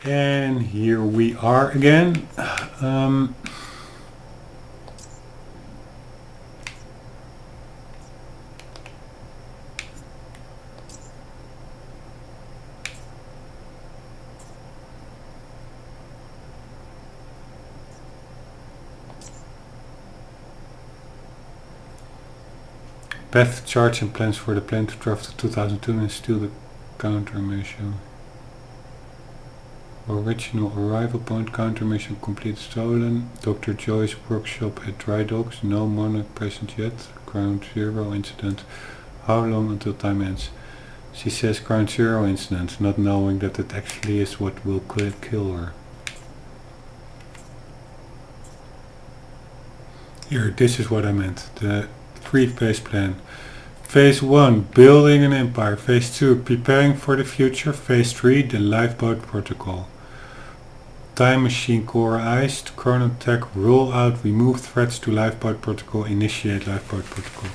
And here we are again. Path, charge and plans for the plane to travel to 2002 and steal the countermeasure. Original arrival point, countermeasure complete stolen. Dr. Joy's workshop at Dry Docks, no monarch present yet. Ground Zero incident. How long until time ends? She says Ground Zero incident, not knowing that it actually is what will kill her. Here, this is what I meant. The 3-phase plan. Phase 1, building an empire. Phase 2, preparing for the future. Phase 3, the lifeboat protocol. Time machine core iced. Chronotech roll out. Remove threats to lifeboat protocol. Initiate lifeboat protocol.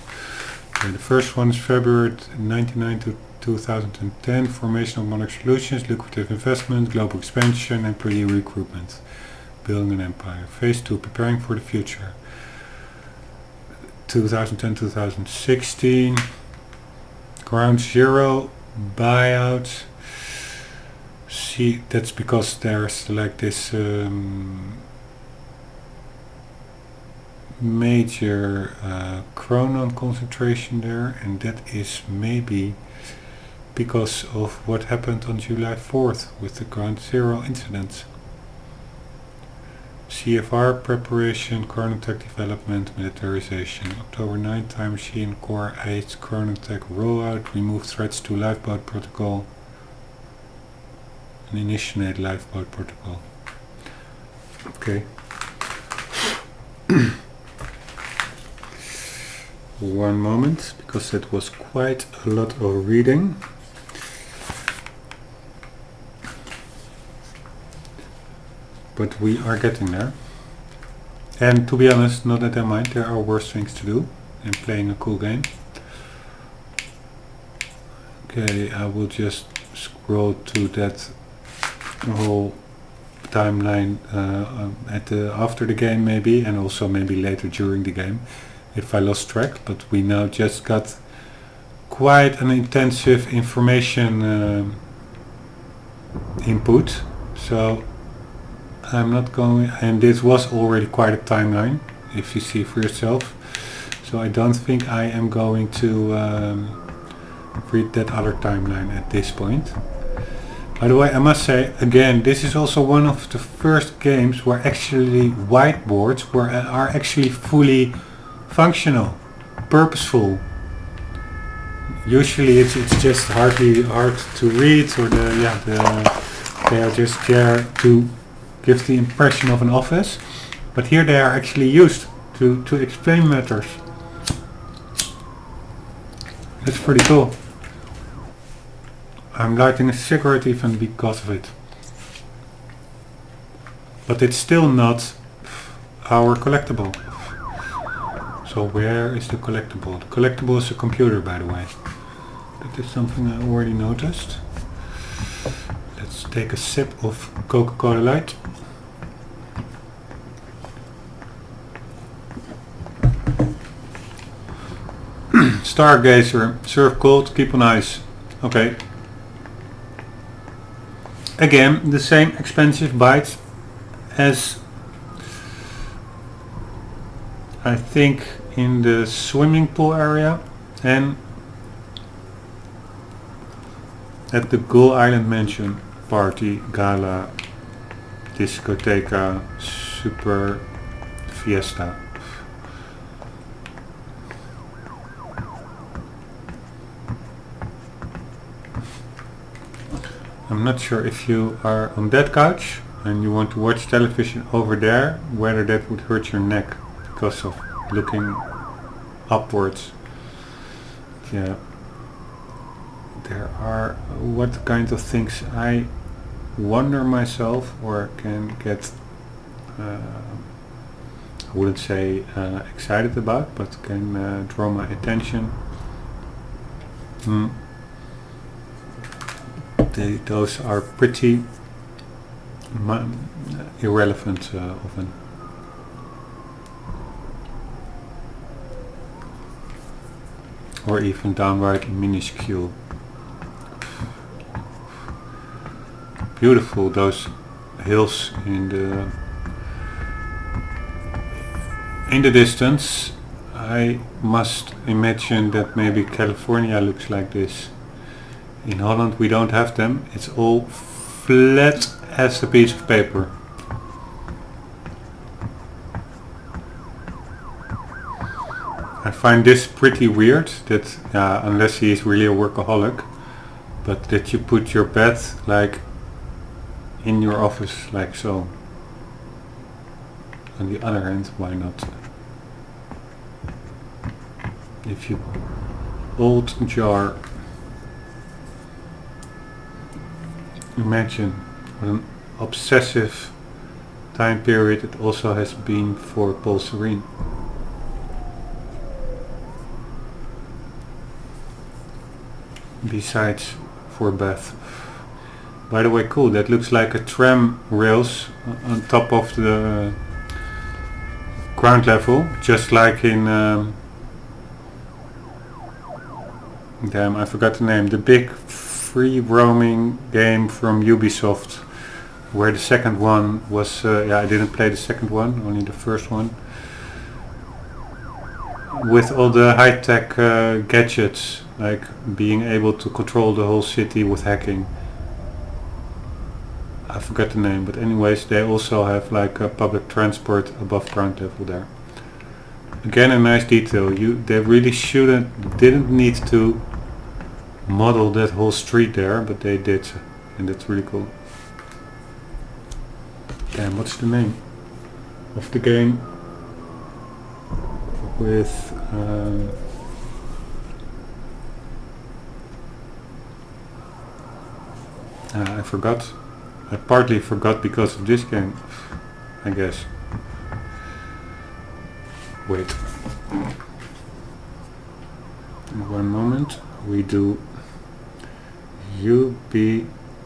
Okay, the first one is February 1999 to 2010. Formation of Monarch Solutions. Lucrative investment. Global expansion. Employee recruitment. Building an empire. Phase 2, preparing for the future. 2010-2016. Ground Zero buyout. See, that's because there's like this major chronon concentration there, and that is maybe because of what happened on July 4th with the Ground Zero incident. CFR preparation, Chronotech development, militarization. October 9, time machine, core 8, Chronotech rollout, remove threats to lifeboat protocol, and initiate lifeboat protocol. Okay. One moment, because that was quite a lot of reading. But we are getting there. And to be honest, not that I mind, there are worse things to do in playing a cool game. Okay, I will just scroll to that whole timeline after the game maybe, and also maybe later during the game if I lost track. But we now just got quite an intensive information input. So I'm not going, and this was already quite a timeline if you see for yourself, so I don't think I am going to read that other timeline at this point. By the way, I must say again, this is also one of the first games where actually whiteboards are actually fully functional, purposeful. Usually it's just hard to read, or they are just there to give the impression of an office, but here they are actually used to explain matters. That's pretty cool. I'm lighting a cigarette even because of it. But it's still not our collectible. So where is the collectible? The collectible is a computer, by the way. That is something I already noticed. Let's take a sip of Coca-Cola Light. Stargazer, serve cold, keep on ice. Okay. Again, the same expensive bites as I think in the swimming pool area and at the Gull Island Mansion party, gala, discoteca, super fiesta. I'm not sure if you are on that couch and you want to watch television over there, whether that would hurt your neck because of looking upwards. Yeah, there are what kind of things I wonder myself or can get, I wouldn't say excited about, but can draw my attention. Those are pretty irrelevant often. Or even downright minuscule. Beautiful, those hills in the distance. I must imagine that maybe California looks like this. In Holland we don't have them. It's all flat as a piece of paper. I find this pretty weird, that unless he is really a workaholic, but that you put your bed like in your office like so. On the other hand, why not? If you old jar, imagine what an obsessive time period it also has been for Paul Serene. Besides for Beth. By the way, cool, that looks like a tram rails on top of the ground level, just like in damn, I forgot the name, the big free roaming game from Ubisoft, where the second one was I didn't play the second one, only the first one, with all the high-tech gadgets, like being able to control the whole city with hacking. I forgot the name, but anyways, they also have like a public transport above ground level there. Again, a nice detail. They really didn't need to model that whole street there, but they did, and that's really cool. Damn, what's the name of the game with I forgot. I partly forgot because of this game, I guess. Wait. One moment. We do Ubisoft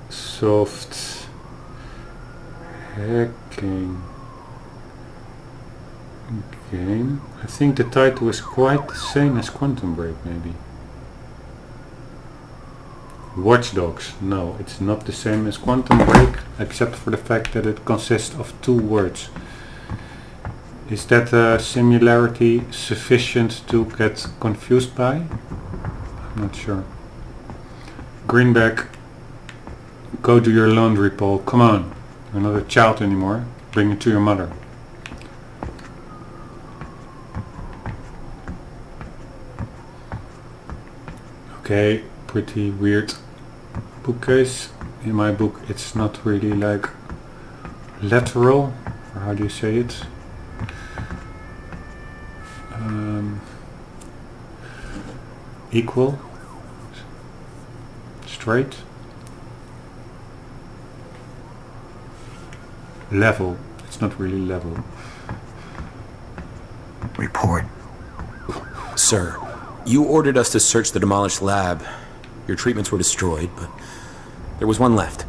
hacking game. I think the title is quite the same as Quantum Break, maybe. Watch Dogs. No, it's not the same as Quantum Break, except for the fact that it consists of 2 words. Is that a similarity sufficient to get confused by? I'm not sure. Greenback, go do your laundry, Paul. Come on. You're not a child anymore. Bring it to your mother. Okay, pretty weird bookcase. In my book it's not really like lateral, or how do you say it? Equal, straight, level. It's not really level. Report. Sir, you ordered us to search the demolished lab. Your treatments were destroyed, but there was one left.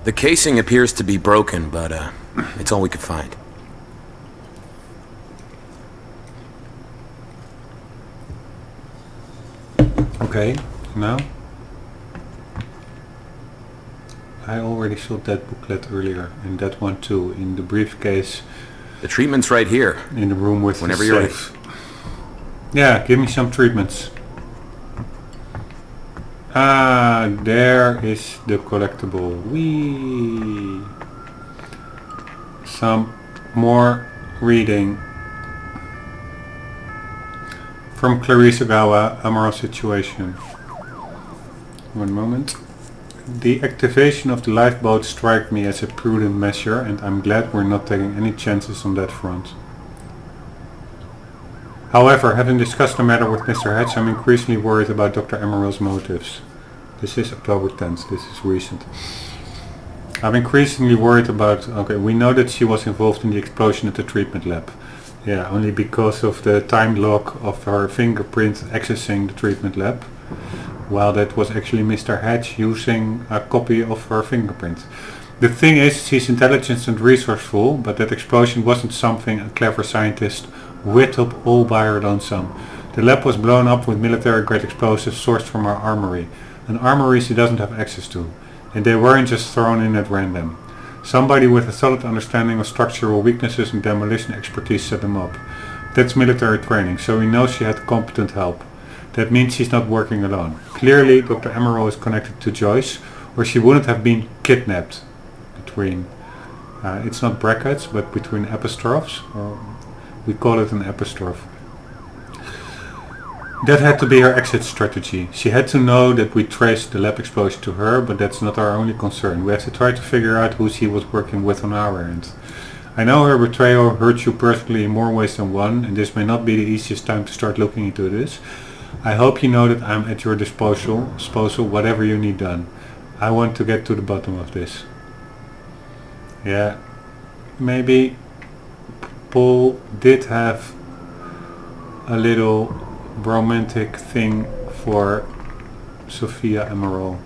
The casing appears to be broken, but it's all we could find. Okay, now I already saw that booklet earlier, and that one too, in the briefcase. The treatment's right here. In the room with whenever the you're safe. Yeah, give me some treatments. Ah, there is the collectible. Whee! Some more reading. From Clarice Ogawa, Amoral Situation. One moment. The activation of the lifeboat struck me as a prudent measure, and I'm glad we're not taking any chances on that front. However, having discussed the matter with Mr. Hatch, I'm increasingly worried about Dr. Emerald's motives. This is October 10th, this is recent. I'm increasingly worried about... Okay, we know that she was involved in the explosion at the treatment lab. Yeah, only because of the time lock of her fingerprint accessing the treatment lab, while that was actually Mr. Hatch using a copy of her fingerprint. The thing is, she's intelligent and resourceful, but that explosion wasn't something a clever scientist whipped up all by her lonesome. The lab was blown up with military-grade explosives sourced from our armory, an armory she doesn't have access to, and they weren't just thrown in at random. Somebody with a solid understanding of structural weaknesses and demolition expertise set them up. That's military training, so we know she had competent help. That means she's not working alone. Clearly, Dr. Emerald is connected to Joyce, or she wouldn't have been kidnapped. Between, it's not brackets, but between apostrophes, or we call it an apostrophe. That had to be her exit strategy. She had to know that we traced the lab explosion to her, but that's not our only concern. We have to try to figure out who she was working with on our end. I know her betrayal hurt you personally in more ways than one, and this may not be the easiest time to start looking into this. I hope you know that I'm at your disposal, whatever you need done. I want to get to the bottom of this. Yeah, maybe Paul did have a little romantic thing for Sophia Emerald.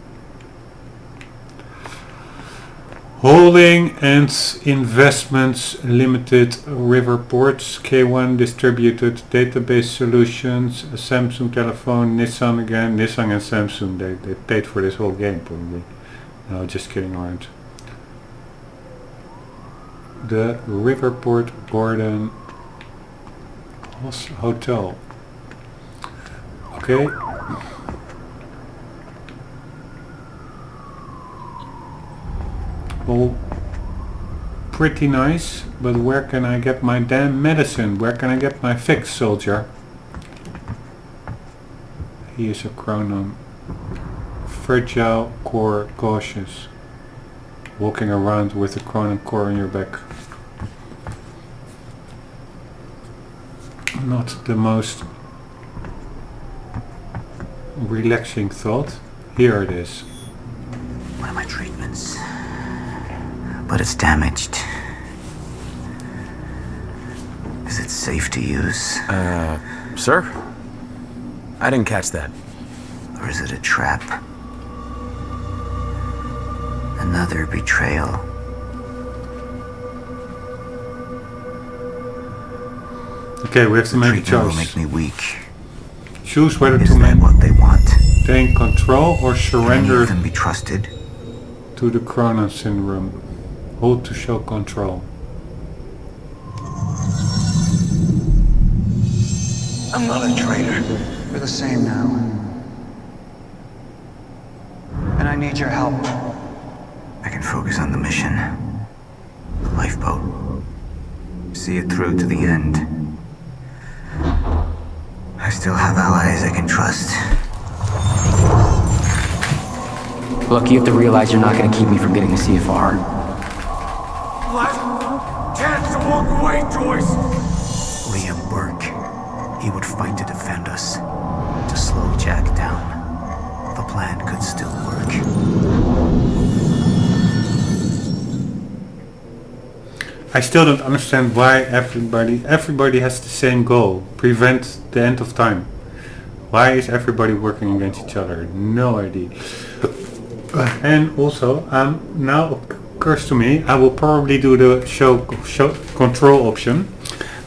Holding and Investments Limited, Riverports, K1 Distributed, Database Solutions, Samsung Telephone, Nissan again, Nissan and Samsung, they paid for this whole game probably. No, just kidding around. The Riverport Gordon Hotel. Okay. Well, pretty nice, but where can I get my damn medicine? Where can I get my fix, soldier? He is a chronon. Fragile core, cautious. Walking around with a chronon core on your back. Not the most relaxing thought. Here it is. One of my treatments. But it's damaged. Is it safe to use? Sir? I didn't catch that. Or is it a trap? Another betrayal. Okay, we have to make a Treatment will choice. make me weak. Choose whether Is to that what they want? maintain control or Can any surrender of them be trusted? to the Chronon syndrome. Hold to show control. I'm not a traitor. We're the same now. And I need your help. I can focus on the mission. The lifeboat. See it through to the end. I still have allies I can trust. Look, you have to realize you're not going to keep me from getting the CFR. Last chance to walk away, Joyce! Liam Burke. He would fight to defend us. To slow Jack down. The plan could still work. I still don't understand why everybody has the same goal. Prevent the end of time. Why is everybody working against each other? No idea. And also, now occurs to me, I will probably do the show control option.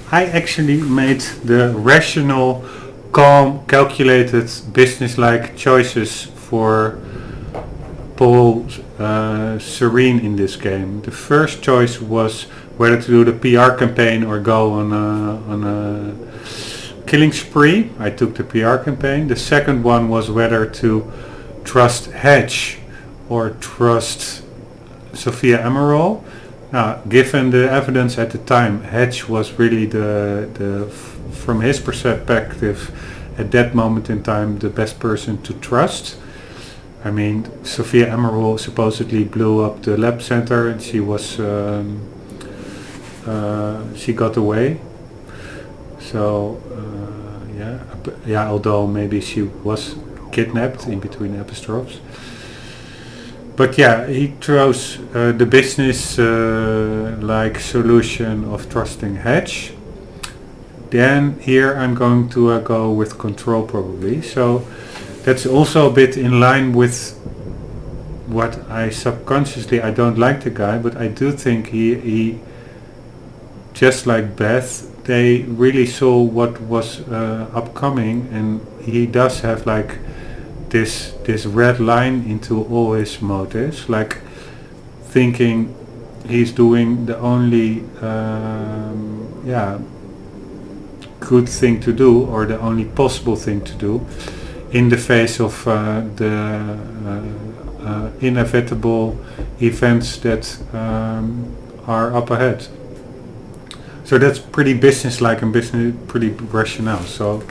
I actually made the rational, calm, calculated, business-like choices for Paul Serene in this game. The first choice was whether to do the PR campaign or go on a killing spree. I took the PR campaign. The second one was whether to trust Hedge or trust Sophia Emerald. Now, given the evidence at the time, Hedge was really from his perspective at that moment in time, the best person to trust. I mean, Sophia Emerald supposedly blew up the lab center, and she was she got away. So yeah. Although maybe she was kidnapped in between apostrophes. But yeah, he chose the business like solution of trusting Hedge. Then here I'm going to go with control probably. So that's also a bit in line with what I subconsciously, I don't like the guy, but I do think he just like Beth, they really saw what was upcoming, and he does have like this red line into all his motives, like thinking he's doing the only good thing to do, or the only possible thing to do in the face of the inevitable events that are up ahead. So that's pretty businesslike and pretty rational. So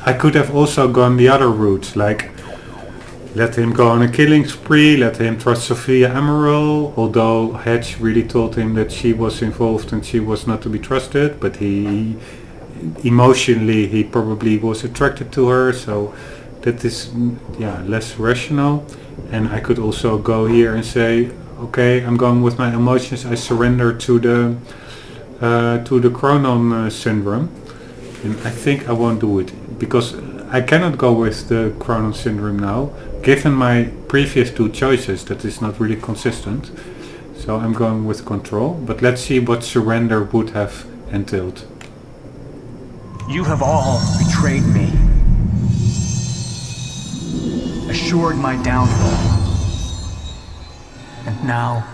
I could have also gone the other route, like let him go on a killing spree, let him trust Sophia Emerald, although Hedge really told him that she was involved and she was not to be trusted, but he emotionally he probably was attracted to her, so that is less rational. And I could also go here and say, okay, I'm going with my emotions, I surrender to the Chronon syndrome, and I think I won't do it because I cannot go with the Chronon syndrome now, given my previous two choices. That is not really consistent, so I'm going with control, but let's see what surrender would have entailed. You have all betrayed me. Assured my downfall. And now,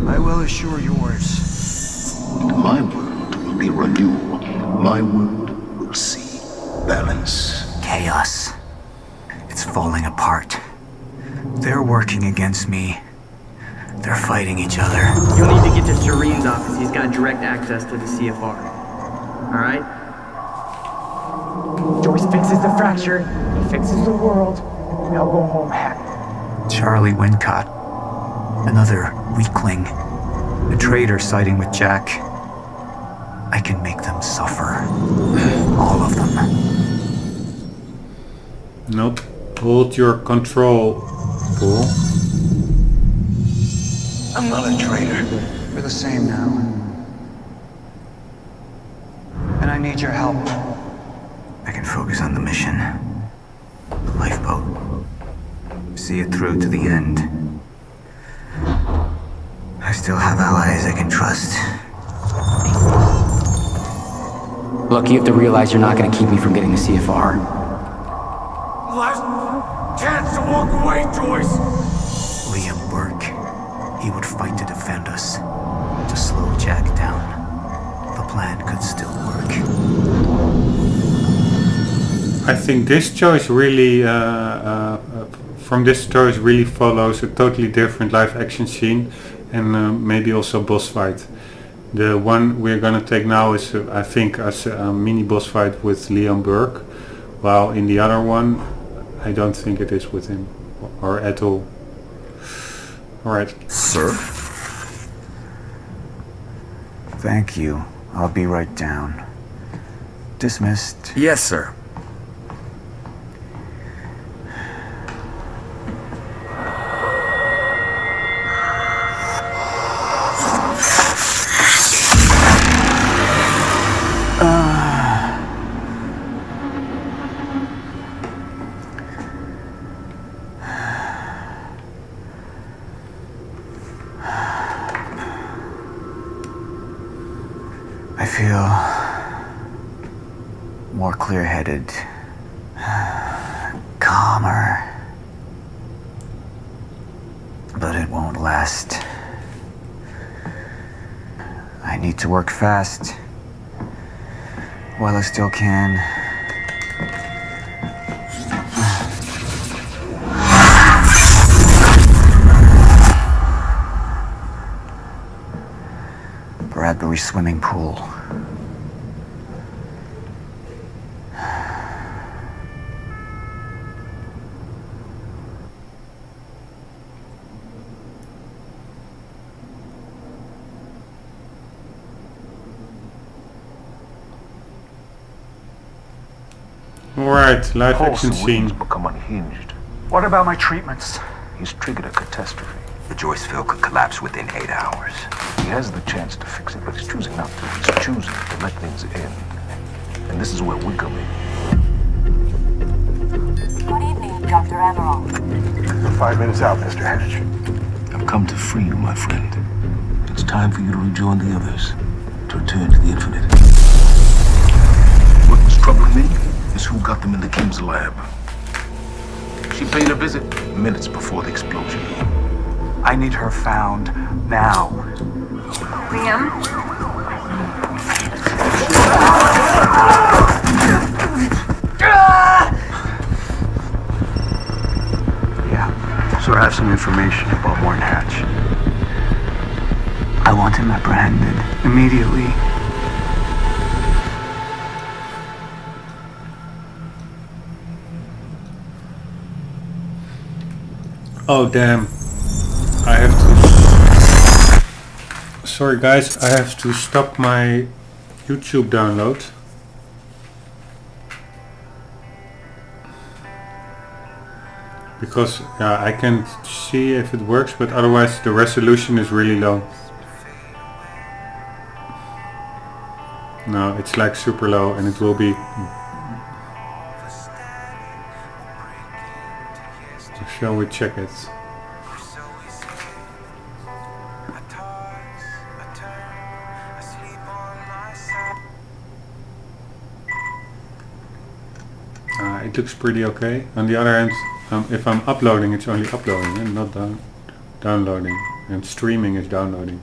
I will assure yours. My world will be renewal. My world will see balance. Chaos. It's falling apart. They're working against me. They're fighting each other. You'll need to get to Serene's office. He's got direct access to the CFR. Alright? Joyce fixes the fracture, he fixes the world, and I'll go home happy. Charlie Wincott. Another weakling. A traitor siding with Jack. I can make them suffer. All of them. Nope. Hold your control, Paul. I'm not a traitor. We're the same now. And I need your help. I can focus on the mission. The lifeboat. See it through to the end. I still have allies I can trust. Look, you have to realize you're not gonna keep me from getting the CFR. Last chance to walk away, Joyce! Liam Burke. He would fight to defend us. To slow Jack down. The plan could still work. I think this choice really, from this choice really follows a totally different live action scene, and maybe also boss fight. The one we're gonna take now is, I think, as a mini boss fight with Liam Burke, while in the other one, I don't think it is with him, or at all. Alright. Sir? Thank you. I'll be right down. Dismissed. Yes, sir. I feel more clear-headed, calmer, but it won't last. I need to work fast while I still can. Bradbury swimming pool. Alright, live Paul's action wings scene. become unhinged. What about my treatments? He's triggered a catastrophe. The Joyceville could collapse within 8 hours. He has the chance to fix it, but he's choosing not to. He's choosing to let things end. And this is where we come in. Good evening, Dr. Amaral. 5 minutes out, Mr. Hatch. I've come to free you, my friend. It's time for you to rejoin the others, to return to the infinite. What was troubling me is who got them in the Kim's lab. She paid a visit minutes before the explosion. I need her found now. Liam? Yeah, so I have some information about Warren Hatch. I want him apprehended immediately. Oh damn. I have to... Sorry guys, I have to stop my YouTube download. Because I can see if it works, but otherwise the resolution is really low. No, it's like super low and it will be... Shall we check it? It looks pretty okay. On the other hand, if I'm uploading, it's only uploading and not downloading. And streaming is downloading.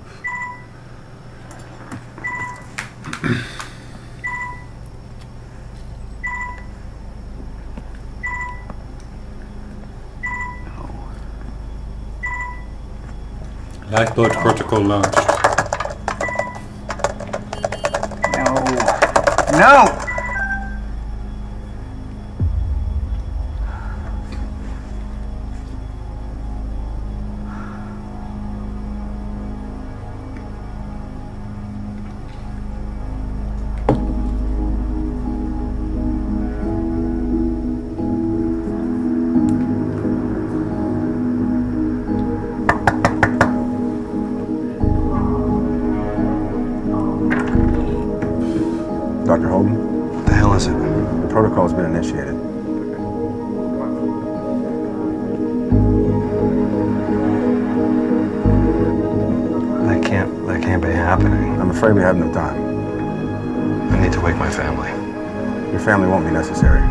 Lifeboat protocol launched. No! Dr. Holden? What the hell is it? The protocol has been initiated. That can't be happening. I'm afraid we have no time. I need to wake my family. Your family won't be necessary.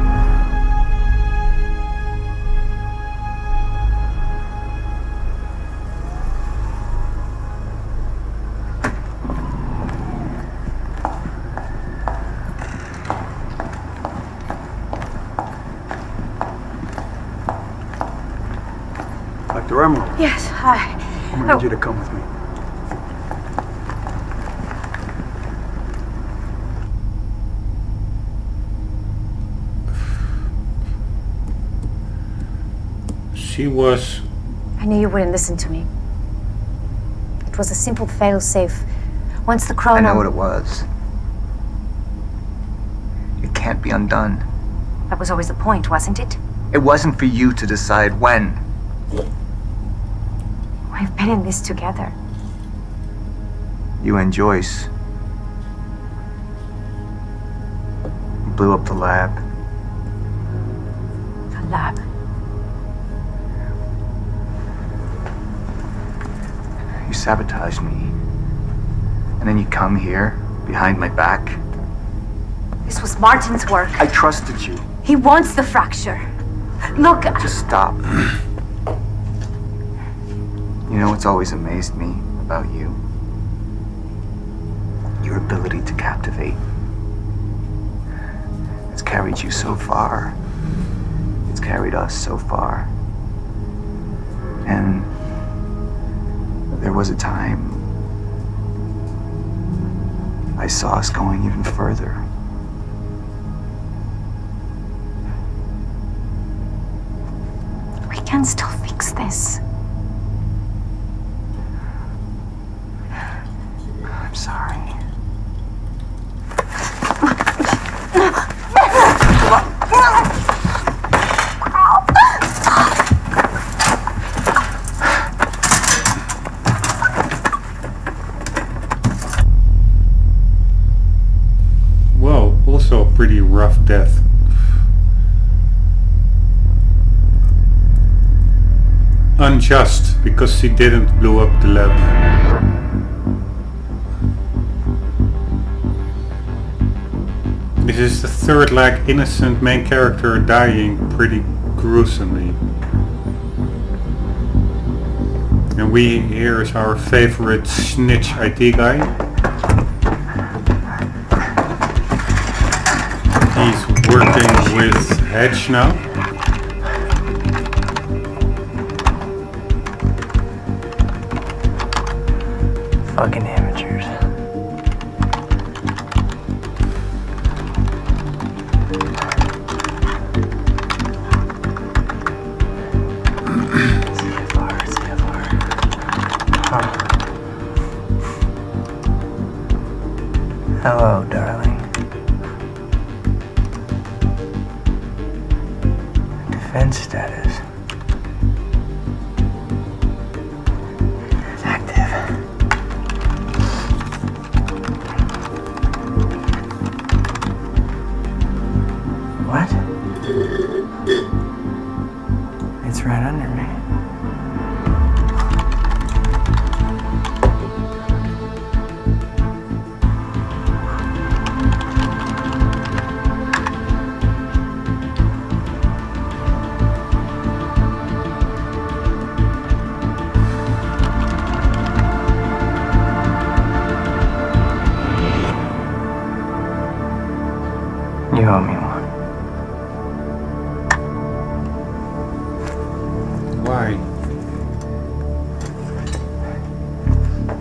Dr. Emerald. Yes, hi. I'm gonna need you to come with me. She was... I knew you wouldn't listen to me. It was a simple fail-safe. Once the chrono... I know what it was. It can't be undone. That was always the point, wasn't it? It wasn't for you to decide when. We've been in this together. You and Joyce blew up the lab. The lab. You sabotaged me. And then you come here, behind my back. This was Martin's work. I trusted you. He wants the fracture. Look... Just stop. You know what's always amazed me about you? Your ability to captivate. It's carried you so far. It's carried us so far. And there was a time I saw us going even further. We can still fix this. I'm sorry. Whoa, also a pretty rough death. unjust because he didn't blow up the lab. This is the third like innocent main character dying pretty gruesomely. And here is our favorite snitch IT guy. He's working with Hedge now. Fucking amateurs. Hello, darling. Defense status. Active. What? It's right under me. You owe me one. Why?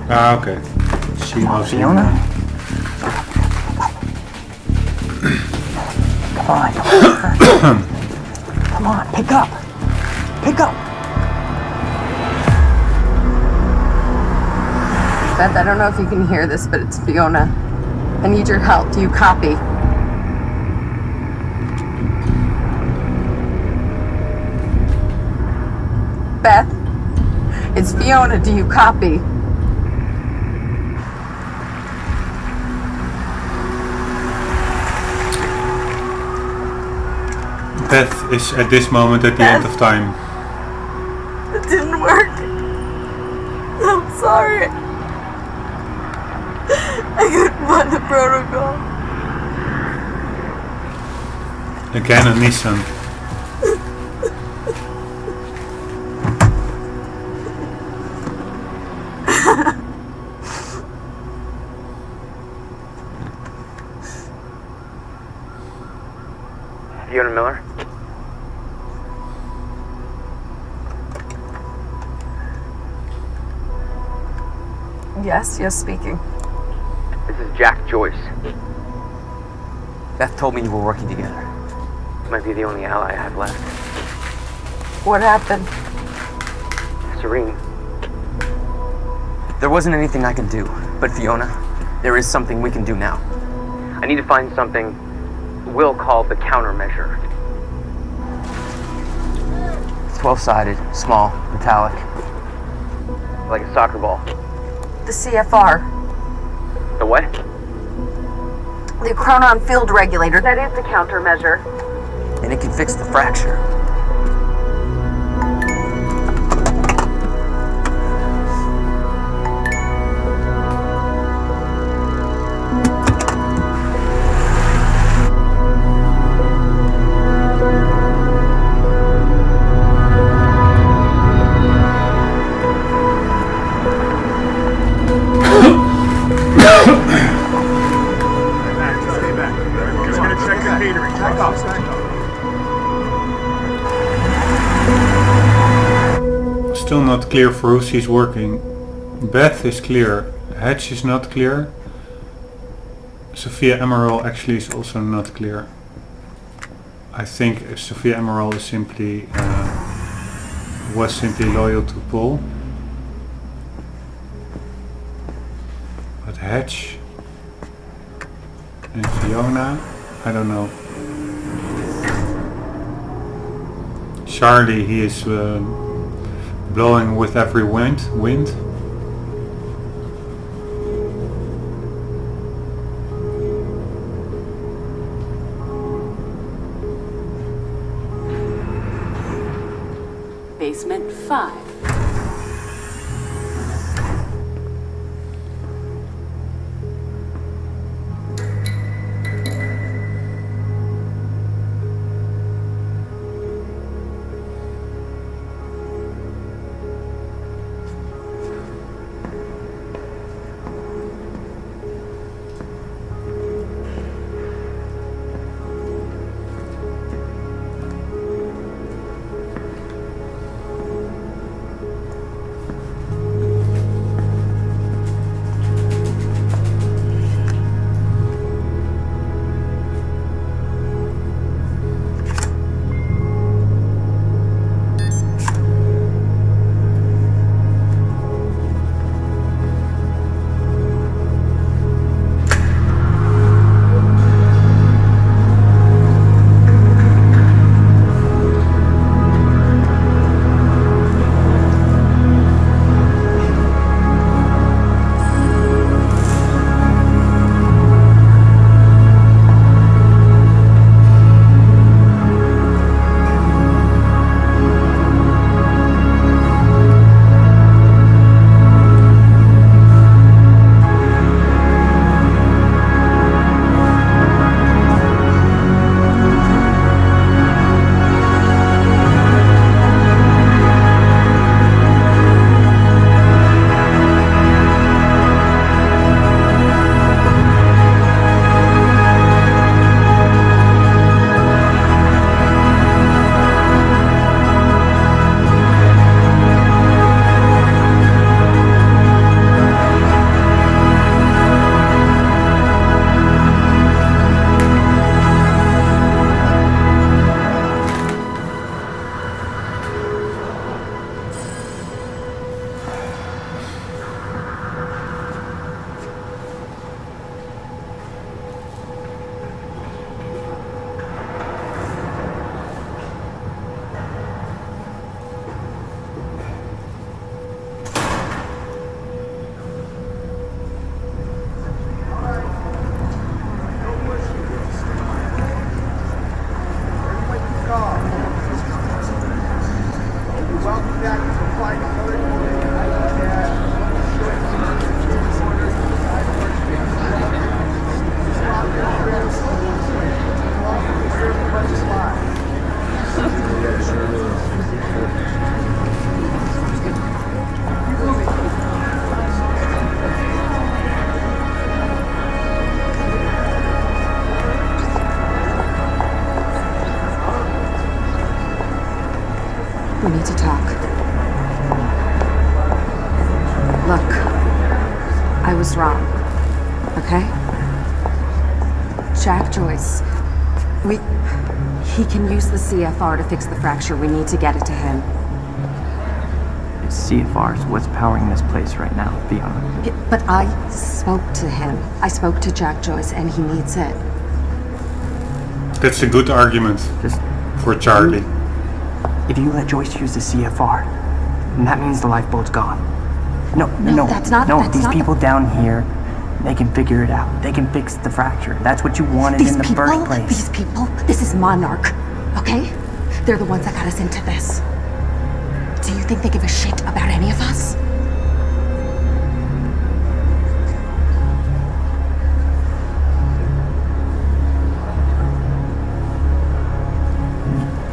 Ah, okay. She knows Fiona? Come on. Come on, pick up. Pick up. Beth, I don't know if you can hear this, but it's Fiona. I need your help. Do you copy? Beth, it's Fiona. Do you copy? Beth is at this moment at the end of time. It didn't work. I'm sorry. I couldn't find the protocol. Again a Nissan. Fiona Miller? Yes, speaking. This is Jack Joyce. Beth told me you were working together. You might be the only ally I have left. What happened? Serene. There wasn't anything I could do, but Fiona, there is something we can do now. I need to find something Will called the countermeasure. It's 12-sided, small, metallic. Like a soccer ball. The CFR. The what? The chronon field regulator. That is the countermeasure. And it can fix the fracture. Still not clear for who she's working. Beth is clear. Hedge is not clear. Sophia Emerald actually is also not clear. I think Sophia Emerald is simply was simply loyal to Paul. But Hedge and Fiona, I don't know. Charlie, he is blowing with every wind. Basement 5. I was wrong. Okay? Jack Joyce. He can use the CFR to fix the fracture. We need to get it to him. CFR is what's powering this place right now, Fiona. Yeah, but I spoke to him. I spoke to Jack Joyce, and he needs it. That's a good argument for Charlie. If you let Joyce use the CFR, then that means the lifeboat's gone. No, that's not. No, that's these not people down here, they can figure it out. They can fix the fracture. That's what you wanted in the first place. These people, this is Monarch, okay? They're the ones that got us into this. Do you think they give a shit about any of us?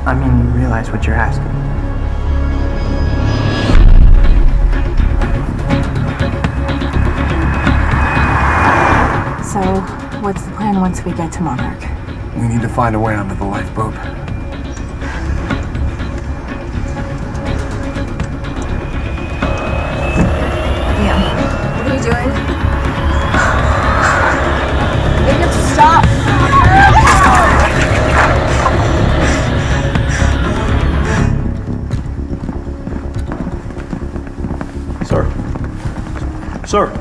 I mean, you realize what you're asking. So, what's the plan once we get to Monarch? We need to find a way onto the lifeboat. What are you doing? Make it stop! Sir,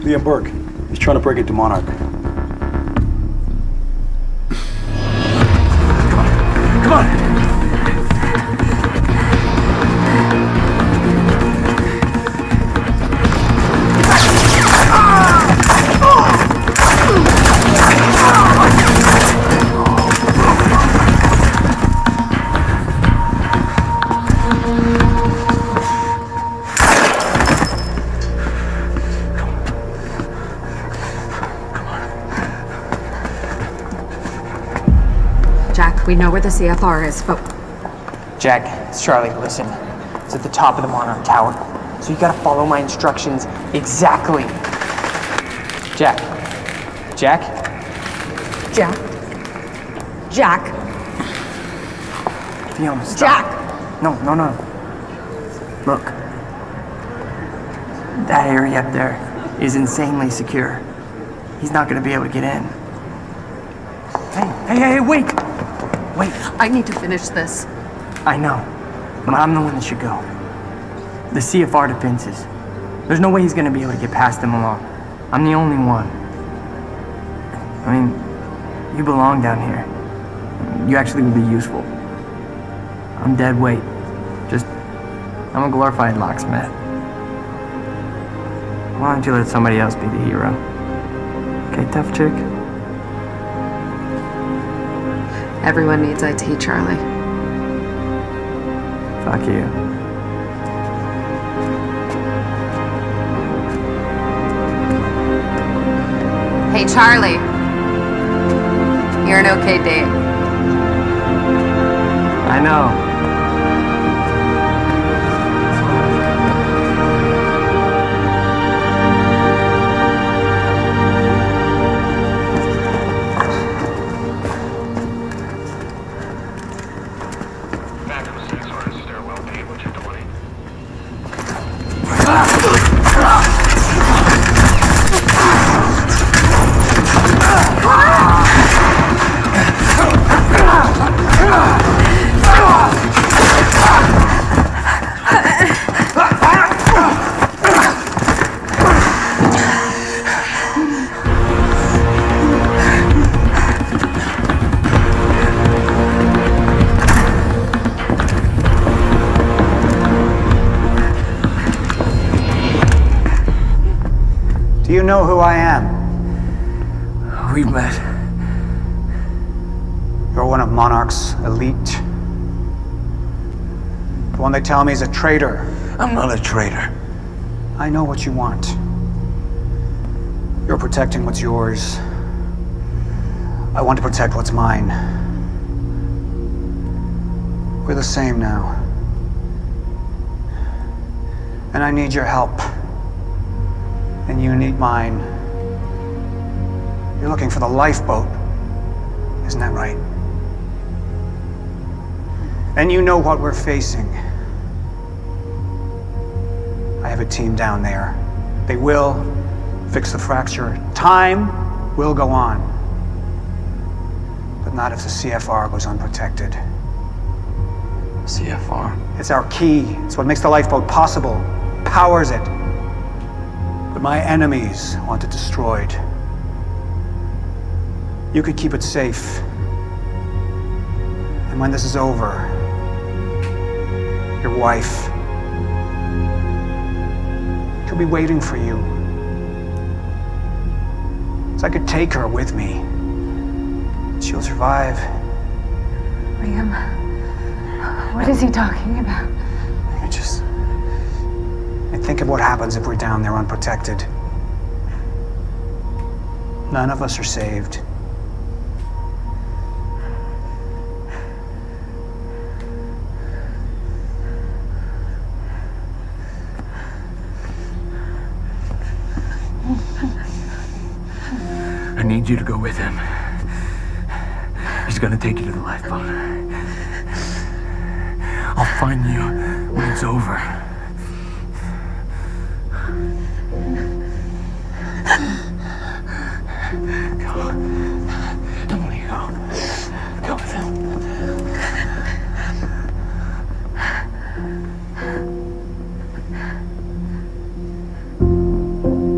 Liam Burke. He's trying to break into Monarch. Come on! We know where the CFR is, but... Jack, it's Charlie, listen. It's at the top of the Monarch Tower. So you gotta follow my instructions exactly. Jack. Jack? Jack? Jack? Fiona, stop. Jack! No. Look. That area up there is insanely secure. He's not gonna be able to get in. Hey, wait! Wait. I need to finish this. I know, but I'm the one that should go. The CFR defenses. There's no way he's gonna be able to get past them alone. I'm the only one. I mean, you belong down here. You actually would be useful. I'm dead weight. I'm a glorified locksmith. Why don't you let somebody else be the hero? Okay, tough chick? Everyone needs IT, Charlie. Fuck you. Hey, Charlie. You're an okay date. I know. Do you know who I am? We've met. You're one of Monarch's elite. The one they tell me is a traitor. I'm not a traitor. I know what you want. You're protecting what's yours. I want to protect what's mine. We're the same now. And I need your help. And you need mine. You're looking for the lifeboat. Isn't that right? And you know what we're facing. I have a team down there. They will fix the fracture. Time will go on. But not if the CFR goes unprotected. CFR? It's our key. It's what makes the lifeboat possible. Powers it. But my enemies want it destroyed. You could keep it safe. And when this is over, your wife, she'll be waiting for you. So I could take her with me. She'll survive. Liam, what is he talking about? I think of what happens if we're down there unprotected. None of us are saved. I need you to go with him. He's gonna take you to the lifeboat. I'll find you when it's over. Go. Emily, go. Go with him.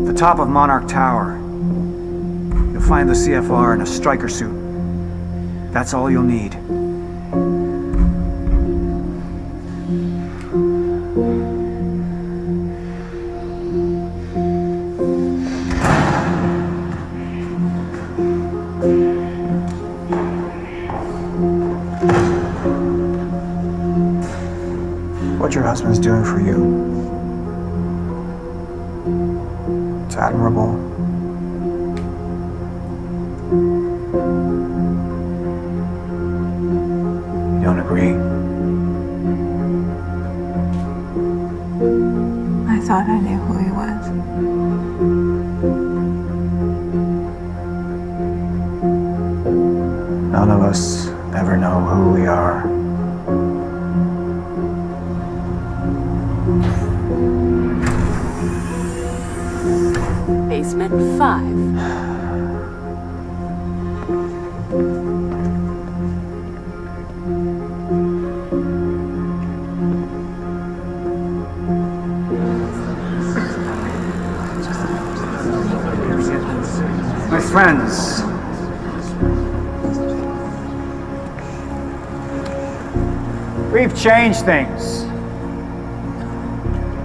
The top of Monarch Tower. You'll find the CFR in a striker suit. That's all you'll need. What your husband's doing for you, it's admirable. You don't agree? I thought I knew who he was. None of us ever know who we are. Basement 5. My friends, we've changed things.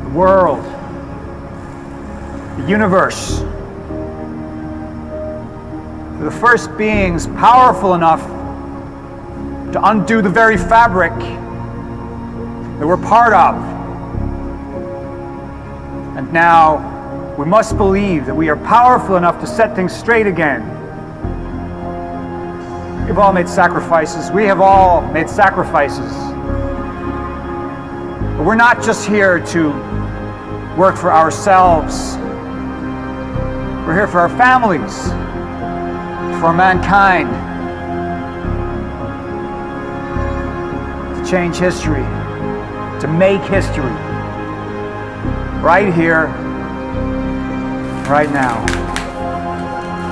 The world, the universe. We're the first beings powerful enough to undo the very fabric that we're part of. And now, we must believe that we are powerful enough to set things straight again. We've all made sacrifices. We have all made sacrifices. But we're not just here to work for ourselves. We're here for our families, for mankind, to change history, to make history, right here, right now.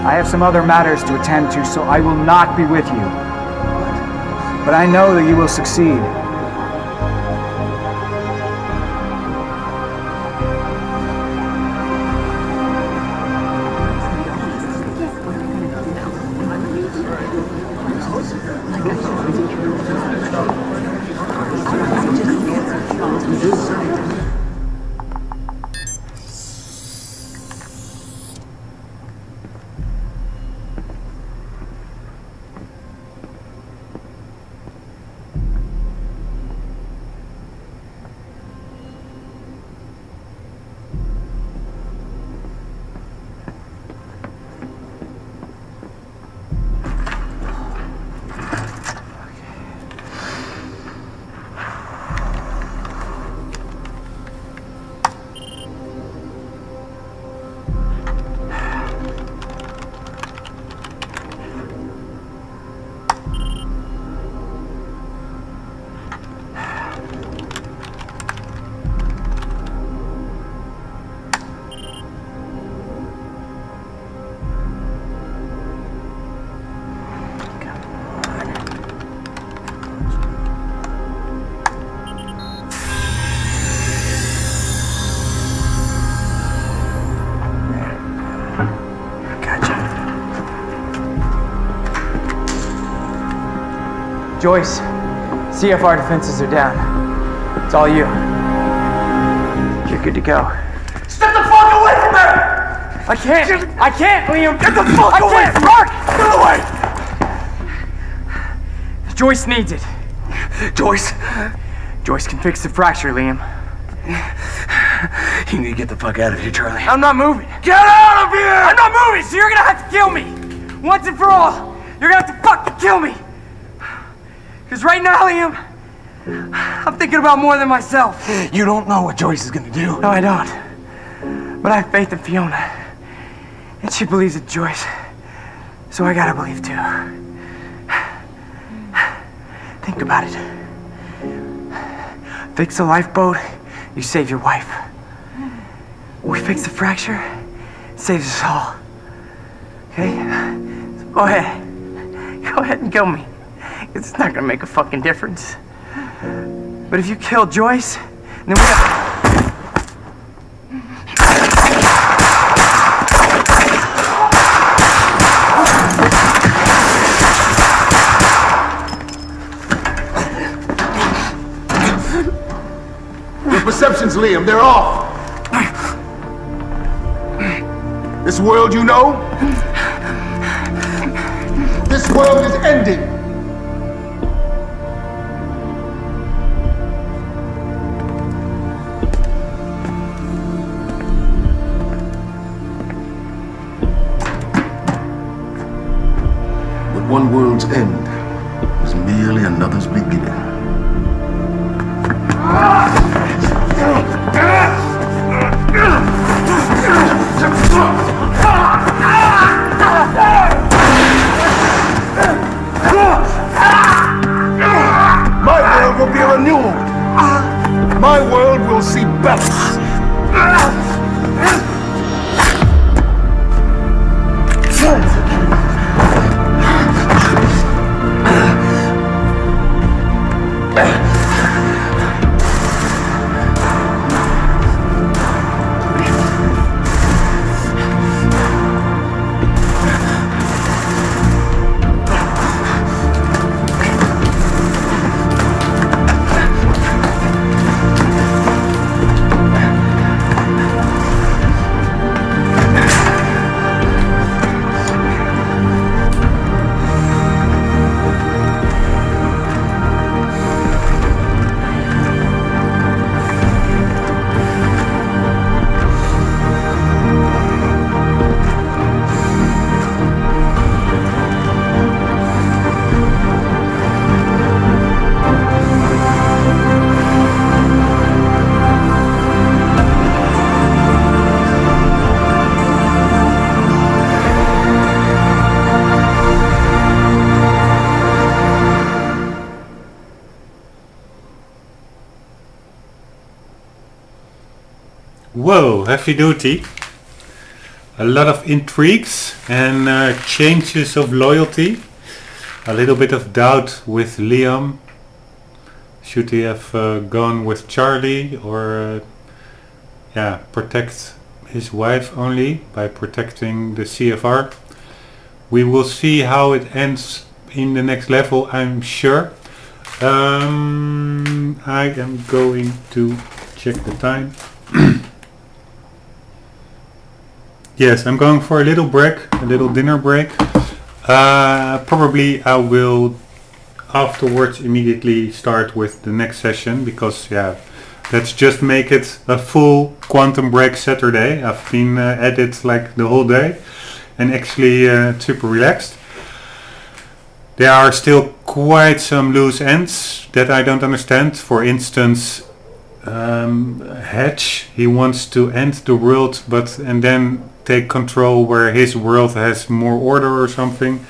I have some other matters to attend to, so I will not be with you. But I know that you will succeed. Gotcha. Joyce, CFR defenses are down. It's all you. You're good to go. Step the fuck away from her! I can't, Liam! Get the fuck away! Mark! Get away! Joyce needs it. Joyce? Joyce can fix the fracture, Liam. You need to get the fuck out of here, Charlie. I'm not moving. Get out of here! I'm not moving, so you're gonna have to kill me! Once and for all, you're gonna have to fucking kill me! Because right now, Liam, I'm thinking about more than myself. You don't know what Joyce is gonna do. No, I don't. But I have faith in Fiona. And she believes in Joyce. So I gotta believe too. Think about it. Fix the lifeboat, you save your wife. We fix the fracture, it saves us all. Okay? So go ahead. Go ahead and kill me. It's not gonna make a fucking difference. But if you kill Joyce, then we got... Your perceptions, Liam, they're off. This world you know, this world is ending. But one world's end is merely another's beginning. My world will be a renewal. My world will see balance. Whoa, heavy duty. A lot of intrigues and changes of loyalty. A little bit of doubt with Liam. Should he have gone with Charlie or protect his wife only by protecting the CFR? We will see how it ends in the next level, I'm sure. I am going to check the time. Yes, I'm going for a little break, a little dinner break. Probably I will afterwards immediately start with the next session because let's just make it a full Quantum Break Saturday. I've been at it like the whole day and actually super relaxed. There are still quite some loose ends that I don't understand. For instance, Hedge, he wants to end the world and then take control where his world has more order or something.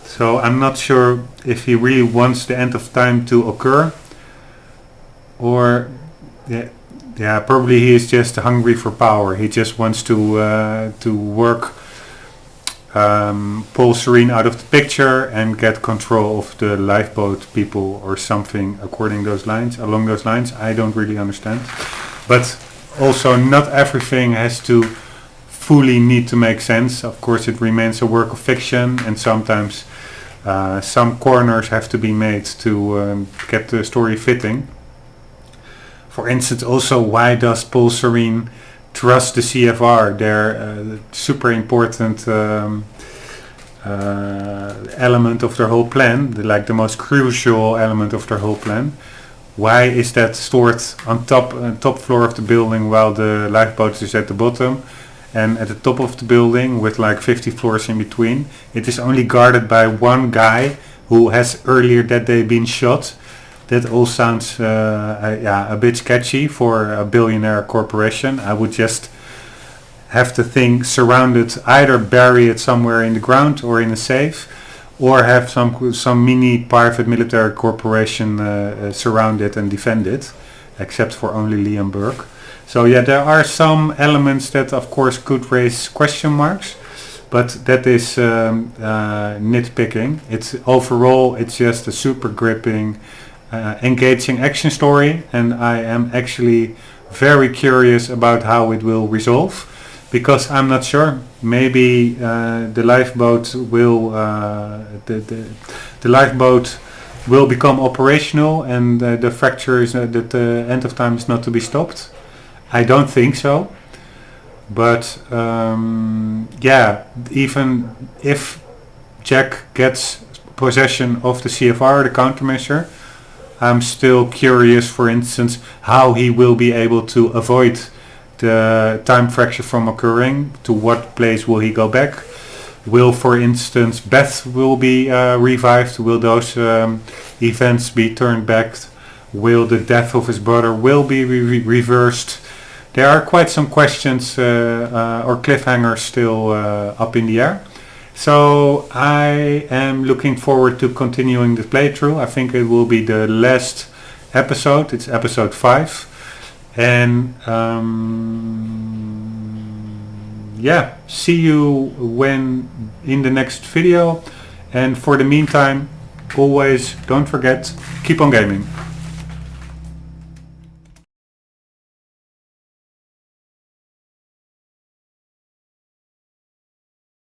So I'm not sure if he really wants the end of time to occur, or probably he is just hungry for power. He just wants to work Paul Serene out of the picture and get control of the lifeboat people or something along those lines. I don't really understand, but also not everything has to fully need to make sense. Of course, it remains a work of fiction, and sometimes some corners have to be made to get the story fitting. For instance, also, why does Paul Serene trust the CFR? They're super important element of their whole plan, like the most crucial element of their whole plan. Why is that stored on top floor of the building while the lifeboat is at the bottom? And at the top of the building, with like 50 floors in between, it is only guarded by one guy who has earlier that day been shot. That all sounds a bit sketchy for a billionaire corporation. I would just have to think surrounded, either bury it somewhere in the ground or in a safe, or have some mini private military corporation surround it and defend it, except for only Liam Burke. So yeah, there are some elements that of course could raise question marks, but that is nitpicking. It's just a super gripping, engaging action story, and I am actually very curious about how it will resolve, because I'm not sure. Maybe the lifeboat will the lifeboat will become operational, and the fracture is that the end of time is not to be stopped. I don't think so, but yeah, even if Jack gets possession of the CFR, the countermeasure, I'm still curious, for instance, how he will be able to avoid the time fracture from occurring. To what place will he go back? Will, for instance, Beth will be revived? Will those events be turned back? Will the death of his brother will be reversed? There are quite some questions or cliffhangers still up in the air. So I am looking forward to continuing the playthrough. I think it will be the last episode. It's episode 5. And yeah, see you in the next video. And for the meantime, always don't forget, keep on gaming.